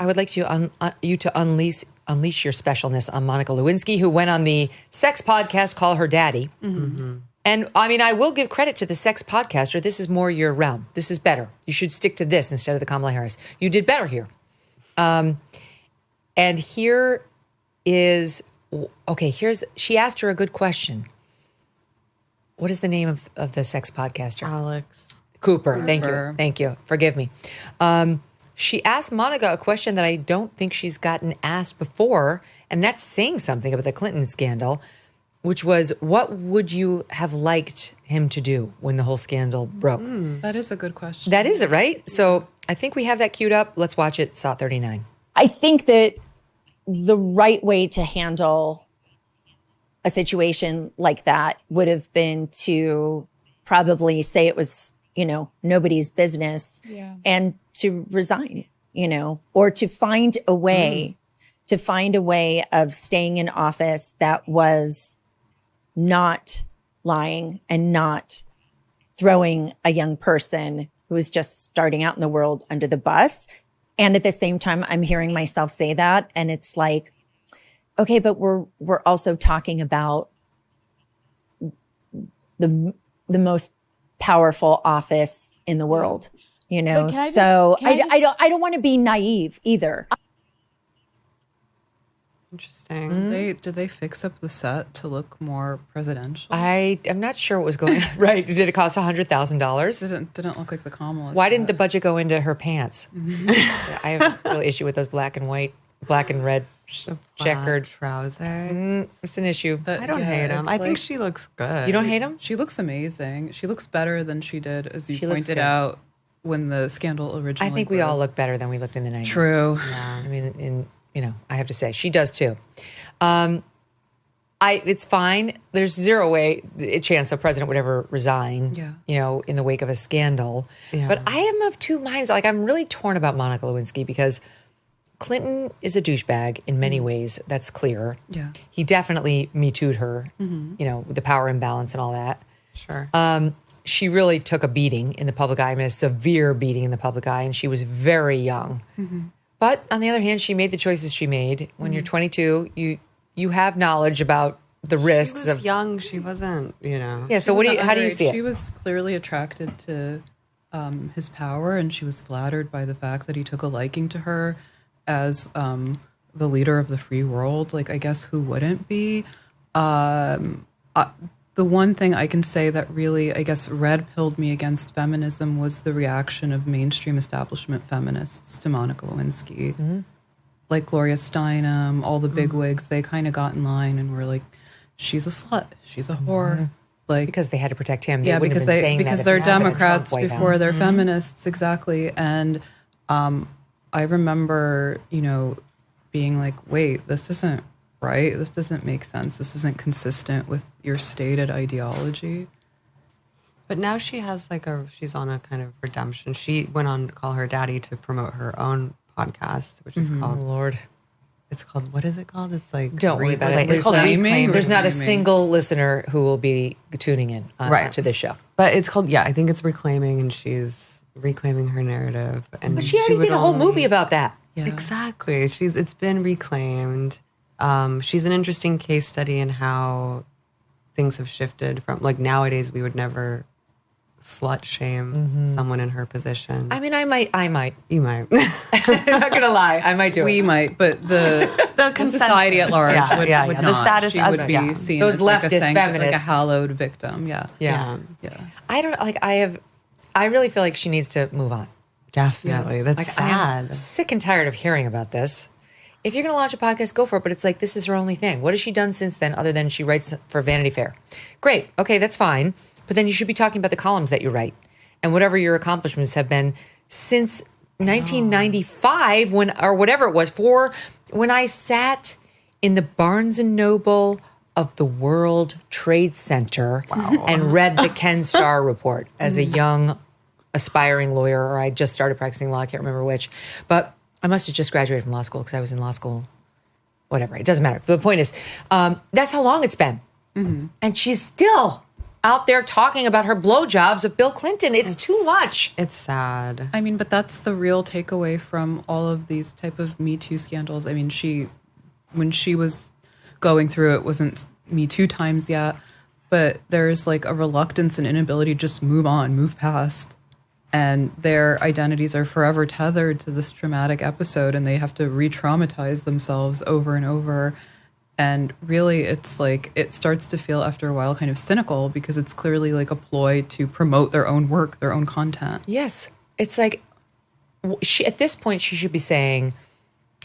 I would like you to unleash your specialness on Monica Lewinksy, who went on the sex podcast, Call Her Daddy. Mm-hmm. And I mean, I will give credit to the sex podcaster. This is more your realm. This is better. You should stick to this instead of the Kamala Harris. You did better here. And here is, she asked her a good question. What is the name of the sex podcaster? Alex Cooper. Thank you. Forgive me. She asked Monica a question that I don't think she's gotten asked before, and that's saying something about the Clinton scandal, which was, what would you have liked him to do when the whole scandal broke? That is a good question. That is it, right? So I think we have that queued up. Let's watch it. SOT 39. I think that the right way to handle a situation like that would have been to probably say it was, nobody's business and to resign, or to find a way of staying in office that was not lying and not throwing a young person who is just starting out in the world under the bus. And at the same time, I'm hearing myself say that. And it's like, okay, but we're also talking about the most powerful office in the world, So I don't want to be naive either. Interesting. Did they fix up the set to look more presidential? I'm not sure what was going on. Right. Did it cost $100,000? Didn't look like the Kamala Why set. didn't the budget go into her pants? I have a real issue with those black and red checkered trousers. It's an issue. I don't hate them. I think she looks good. You don't hate them? She looks amazing. She looks better than she did, as you She looks pointed good. out, when the scandal originally I think we all look better than we looked in the 90s. True. Yeah. I mean, I have to say, she does too. It's fine. There's zero chance a president would ever resign, in the wake of a scandal. Yeah. But I am of two minds. Like, I'm really torn about Monica Lewinksy because Clinton is a douchebag in many ways. That's clear. Yeah. He definitely Me-Too'd her, with the power imbalance and all that. Sure. She really took a beating in the public eye. I mean, a severe beating in the public eye, and she was very young. Mm-hmm. But on the other hand, she made the choices she made. When you're 22, you have knowledge about the risks. She was young. She wasn't, Yeah. So how do you see it? She was clearly attracted to his power, and she was flattered by the fact that he took a liking to her as the leader of the free world. Like, I guess who wouldn't be? The one thing I can say that really, I guess, red-pilled me against feminism was the reaction of mainstream establishment feminists to Monica Lewindsky. Mm-hmm. Like Gloria Steinem, all the bigwigs, they kind of got in line and were like, she's a slut, she's a whore. Mm-hmm. Like, because they had to protect him. Because they're Democrats before they're feminists, exactly. And I remember, being like, wait, this isn't right. This doesn't make sense. This isn't consistent with your stated ideology. But now she has she's on a kind of redemption. She went on to Call Her Daddy to promote her own podcast, which is called, Lord. It's called, what is it called? It's like, don't worry about it. It's called Reclaiming. There's not a single listener who will be tuning in to this show. But it's called, I think it's Reclaiming, and she's reclaiming her narrative. And but she already did a whole movie about that. Yeah. Exactly. It's been reclaimed. She's an interesting case study in how things have shifted from, nowadays we would never slut shame someone in her position. I mean, I might. You might. I'm not going to lie. I might do it. We might, but the society at large would not. The status she would be seen those as leftist feminists. like a hallowed victim. Yeah. I don't, I really feel like she needs to move on. Definitely. Yes. That's sad. I'm sick and tired of hearing about this. If you're going to launch a podcast, go for it. But it's like, this is her only thing. What has she done since then other than she writes for Vanity Fair? Great. Okay, that's fine. But then you should be talking about the columns that you write and whatever your accomplishments have been since 1995 when I sat in the Barnes and Noble of the World Trade Center and read the Ken Starr report as a young aspiring lawyer, or I just started practicing law. I can't remember which. But I must have just graduated from law school because I was in law school. Whatever. It doesn't matter. The point is, that's how long it's been. Mm-hmm. And she's still out there talking about her blowjobs of Bill Clinton. It's too much. It's sad. I mean, but that's the real takeaway from all of these type of Me Too scandals. I mean, when she was going through it, wasn't Me Too times yet, but there's like a reluctance and inability to just move on, move past. And their identities are forever tethered to this traumatic episode, and they have to re-traumatize themselves over and over. And really, it's like, it starts to feel after a while kind of cynical, because it's clearly like a ploy to promote their own work, their own content. Yes. It's like, at this point, she should be saying,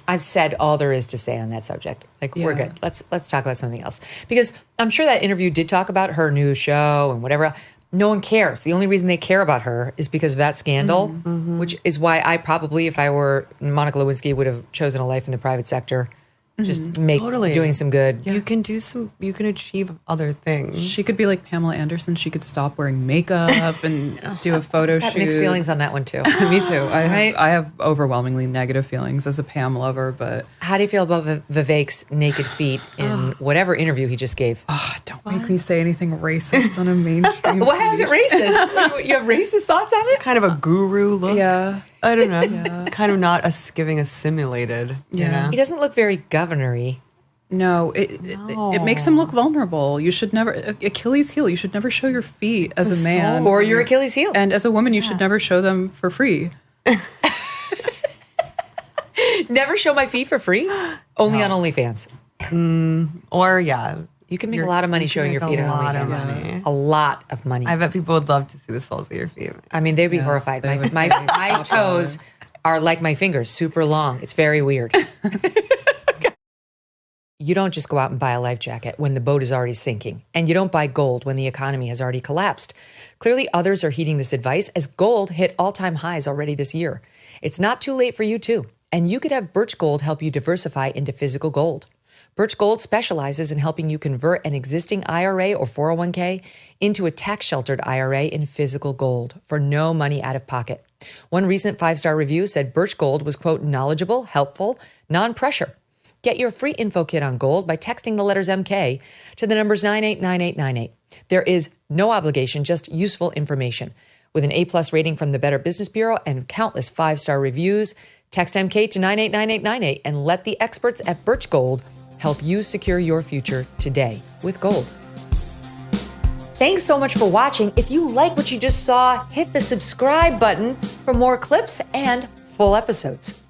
I've said all there is to say on that subject. Like, we're good. Let's talk about something else. Because I'm sure that interview did talk about her new show and whatever. No one cares. The only reason they care about her is because of that scandal, which is why I probably, if I were Monica Lewinksy, would have chosen a life in the private sector. Just doing some good. You can achieve other things. She could be like Pamela Anderson. She could stop wearing makeup and do a photo shoot. Mixed feelings on that one too. Me too. I have overwhelmingly negative feelings as a Pam lover, but how do you feel about Vivek's naked feet in whatever interview he just gave? Don't make me say anything racist on a mainstream. Why is it racist? You have racist thoughts on it? Kind of a guru look. Yeah. I don't know. Yeah. Kind of not giving a simulated. You know? He doesn't look very governor-y. No, it makes him look vulnerable. You should never, Achilles heel, you should never show your feet as a man. Or your Achilles heel. And as a woman, you should never show them for free. Never show my feet for free? Only on OnlyFans. You can make a lot of money showing your feet on OnlyFans. A lot of money. I bet people would love to see the soles of your feet. I mean, they'd be horrified. My toes are like my fingers, super long. It's very weird. You don't just go out and buy a life jacket when the boat is already sinking. And you don't buy gold when the economy has already collapsed. Clearly, others are heeding this advice as gold hit all-time highs already this year. It's not too late for you, too. And you could have Birch Gold help you diversify into physical gold. Birch Gold specializes in helping you convert an existing IRA or 401k into a tax-sheltered IRA in physical gold for no money out of pocket. One recent 5-star review said Birch Gold was, quote, knowledgeable, helpful, non-pressure. Get your free info kit on gold by texting the letters MK to the numbers 989898. There is no obligation, just useful information. With an A+ rating from the Better Business Bureau and countless 5-star reviews, text MK to 989898 and let the experts at Birch Gold help you secure your future today with gold. Thanks so much for watching. If you like what you just saw, hit the subscribe button for more clips and full episodes.